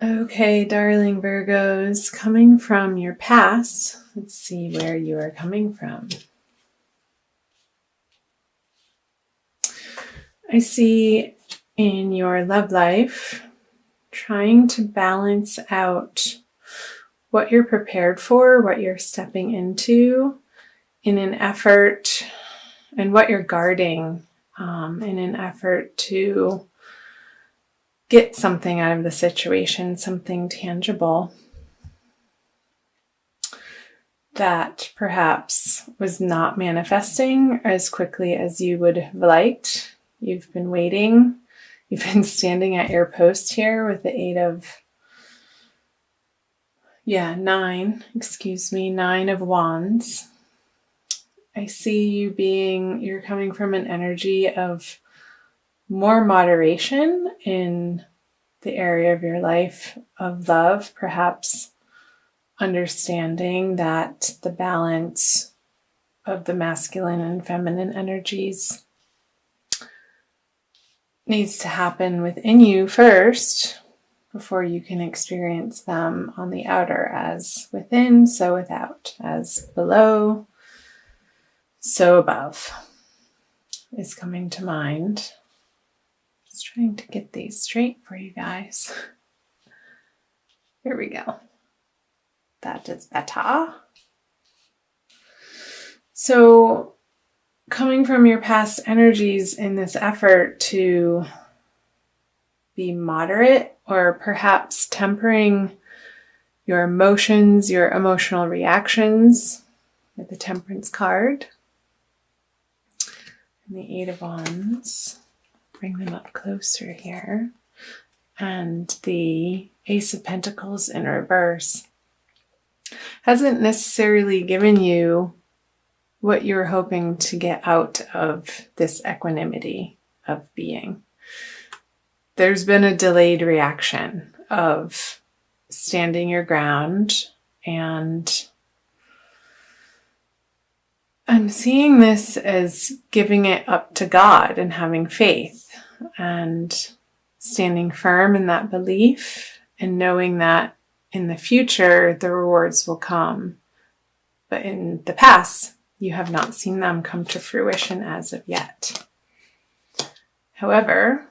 Okay, darling Virgos, coming from your past, let's see where you are coming from. I see in your love life trying to balance out what you're prepared for, what you're stepping into in an effort, and what you're guarding in an effort to get something out of the situation, something tangible that perhaps was not manifesting as quickly as you would have liked. You've been waiting. You've been standing at your post here with the nine of wands. I see you're coming from an energy of more moderation in the area of your life of love, perhaps understanding that the balance of the masculine and feminine energies needs to happen within you first before you can experience them on the outer. As within, so without. As below, so above is coming to mind. Just trying to get these straight for you guys. Here we go. That is better. So, coming from your past energies in this effort to be moderate, or perhaps tempering your emotions, your emotional reactions with the Temperance card and the Eight of Wands. Bring them up closer here. And the Ace of Pentacles in reverse hasn't necessarily given you what you're hoping to get out of this equanimity of being. There's been a delayed reaction of standing your ground, and I'm seeing this as giving it up to God and having faith and standing firm in that belief and knowing that in the future the rewards will come. But in the past, you have not seen them come to fruition as of yet. However,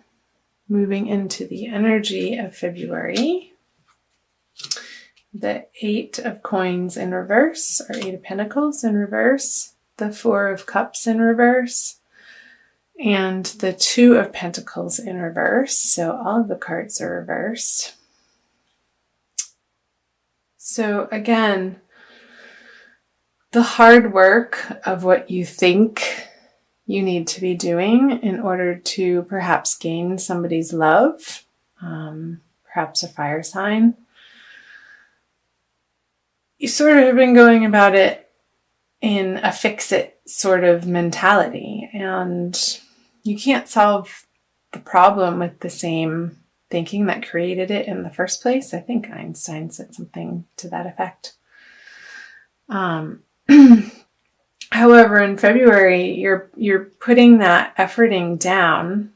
moving into the energy of February, the Eight of Coins in reverse, or Eight of Pentacles in reverse, the Four of Cups in reverse, and the Two of Pentacles in reverse. So all of the cards are reversed. So again, the hard work of what you think you need to be doing in order to perhaps gain somebody's love, perhaps a fire sign. You sort of have been going about it in a fix-it sort of mentality, and you can't solve the problem with the same thinking that created it in the first place. I think Einstein said something to that effect. However, in February, you're putting that efforting down,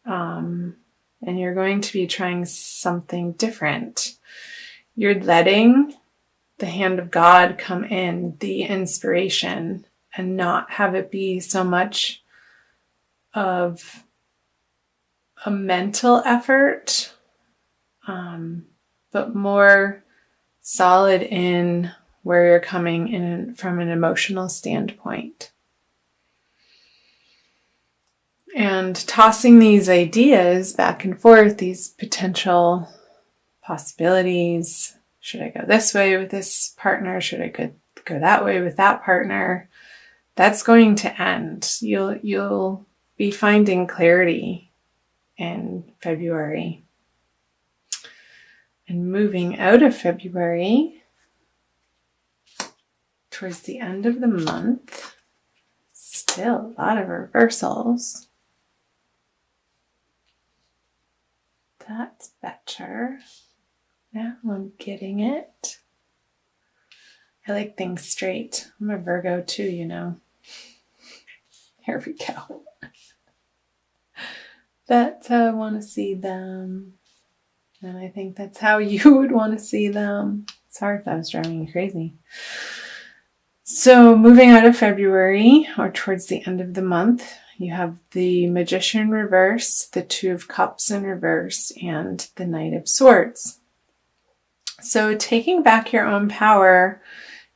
and you're going to be trying something different. You're letting the hand of God come in, the inspiration, and not have it be so much of a mental effort, but more solid in where you're coming in from an emotional standpoint. And tossing these ideas back and forth, these potential possibilities. Should I go this way with this partner? Should I go that way with that partner? That's going to end. You'll be finding clarity in February. And moving out of February, towards the end of the month, still a lot of reversals. That's better. Now I'm getting it. I like things straight. I'm a Virgo too, you know. Here we go. That's how I want to see them. And I think that's how you would want to see them. Sorry if that was driving you crazy. So moving out of February, or towards the end of the month, you have the Magician reverse, the Two of Cups in reverse, and the Knight of Swords. So taking back your own power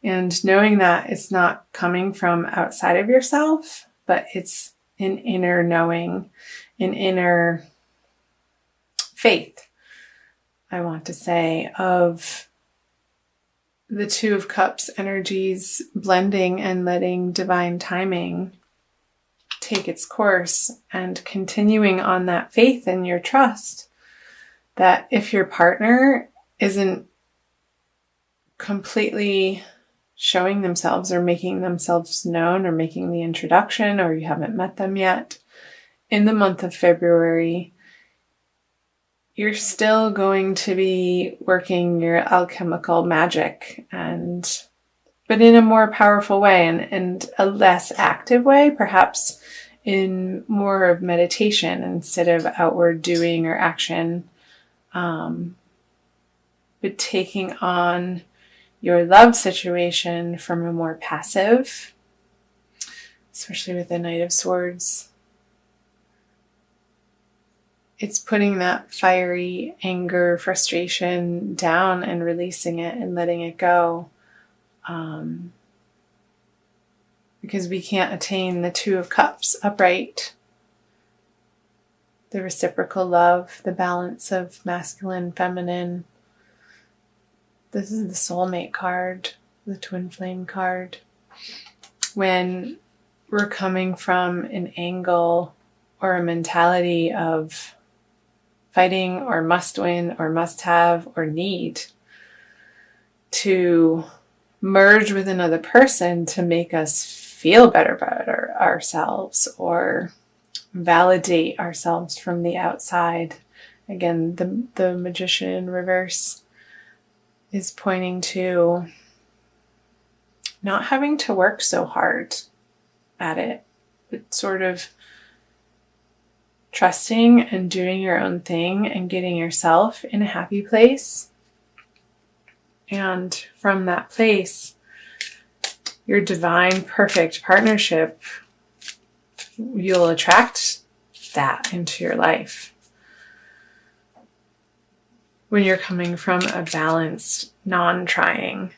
and knowing that it's not coming from outside of yourself, but it's an inner knowing, an inner faith, I want to say, of the Two of Cups energies blending and letting divine timing take its course, and continuing on that faith and your trust that if your partner isn't completely showing themselves or making themselves known or making the introduction, or you haven't met them yet, in the month of February, you're still going to be working your alchemical magic, but in a more powerful way and a less active way, perhaps in more of meditation instead of outward doing or action, but taking on your love situation from a more passive, especially with the Knight of Swords. It's putting that fiery anger, frustration down and releasing it and letting it go. Because we can't attain the Two of Cups upright. The reciprocal love, the balance of masculine, feminine. This is the soulmate card, the twin flame card. When we're coming from an angle or a mentality of fighting or must win or must have or need to merge with another person to make us feel better about ourselves or validate ourselves from the outside. Again, the Magician reverse is pointing to not having to work so hard at it, but sort of trusting and doing your own thing and getting yourself in a happy place. And from that place, your divine, perfect partnership, you'll attract that into your life. When you're coming from a balanced, non-trying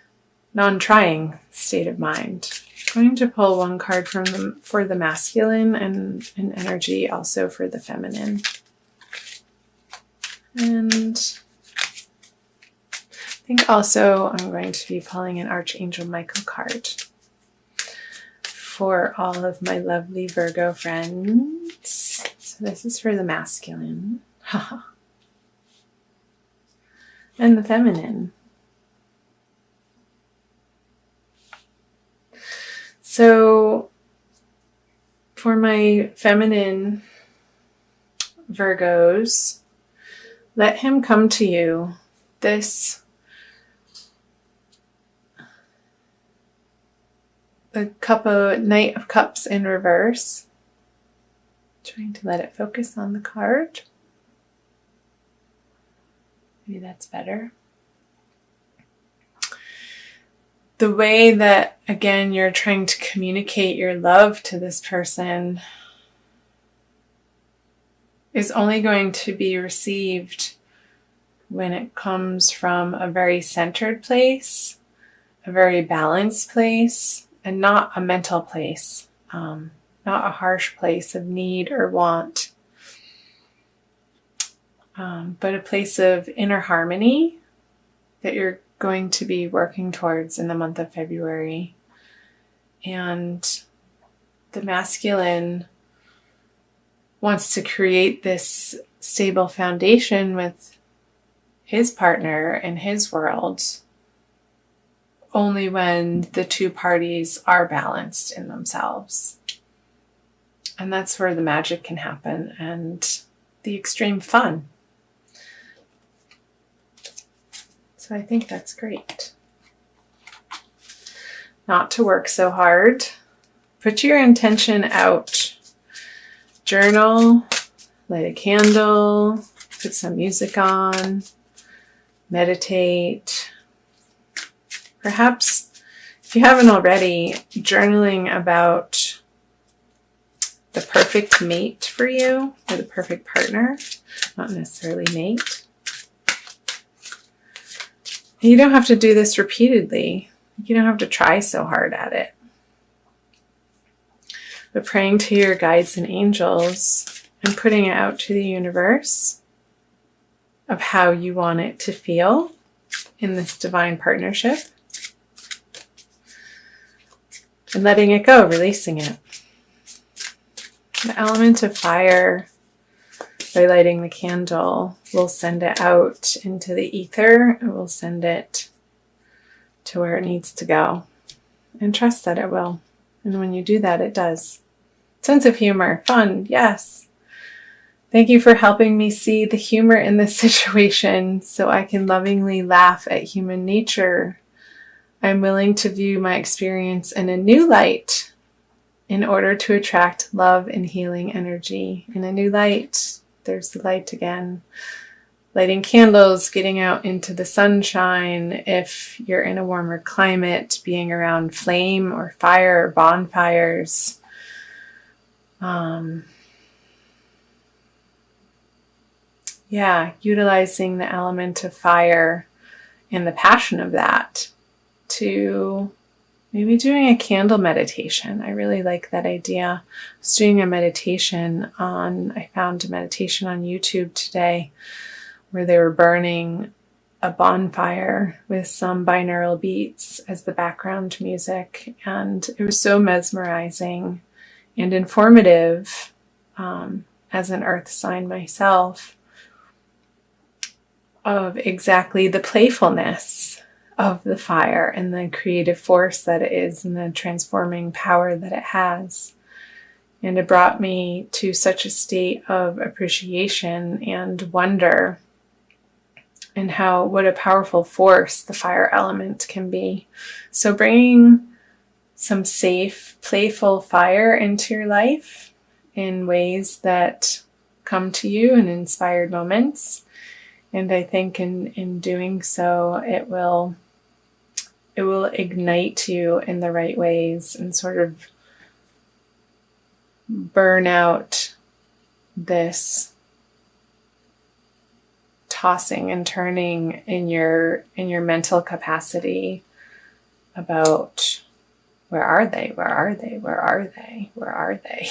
state of mind. I'm going to pull one card for the masculine and an energy also for the feminine. And I think also I'm going to be pulling an Archangel Michael card for all of my lovely Virgo friends. So this is for the masculine. And the feminine. So for my feminine Virgos, let him come to you. The Knight of Cups in reverse. Trying to let it focus on the card. Maybe that's better. The way that, again, you're trying to communicate your love to this person is only going to be received when it comes from a very centered place, a very balanced place, and not a mental place, not a harsh place of need or want, but a place of inner harmony that you're going to be working towards in the month of February. And the masculine wants to create this stable foundation with his partner and his world only when the two parties are balanced in themselves. And that's where the magic can happen and the extreme fun. So I think that's great. Not to work so hard. Put your intention out. Journal, light a candle, put some music on, meditate. Perhaps, if you haven't already, journaling about the perfect mate for you, or the perfect partner, not necessarily mate. You don't have to do this repeatedly. You don't have to try so hard at it. But praying to your guides and angels and putting it out to the universe of how you want it to feel in this divine partnership. And letting it go, releasing it. The element of fire, by lighting the candle, will send it out into the ether. It will send it to where it needs to go. And trust that it will. And when you do that, it does. Sense of humor, fun, yes. Thank you for helping me see the humor in this situation so I can lovingly laugh at human nature. I'm willing to view my experience in a new light in order to attract love and healing energy. In a new light, there's the light again. Lighting candles, getting out into the sunshine. If you're in a warmer climate, being around flame or fire or bonfires. Utilizing the element of fire and the passion of that to maybe doing a candle meditation. I really like that idea. I was doing a meditation I found a meditation on YouTube today where they were burning a bonfire with some binaural beats as the background music. And it was so mesmerizing and informative, as an earth sign myself, of exactly the playfulness of the fire and the creative force that it is and the transforming power that it has. And it brought me to such a state of appreciation and wonder and what a powerful force the fire element can be. So bringing some safe, playful fire into your life in ways that come to you in inspired moments. And I think in doing so, it will ignite you in the right ways and sort of burn out this tossing and turning in your mental capacity about where are they? Where are they? Where are they? Where are they?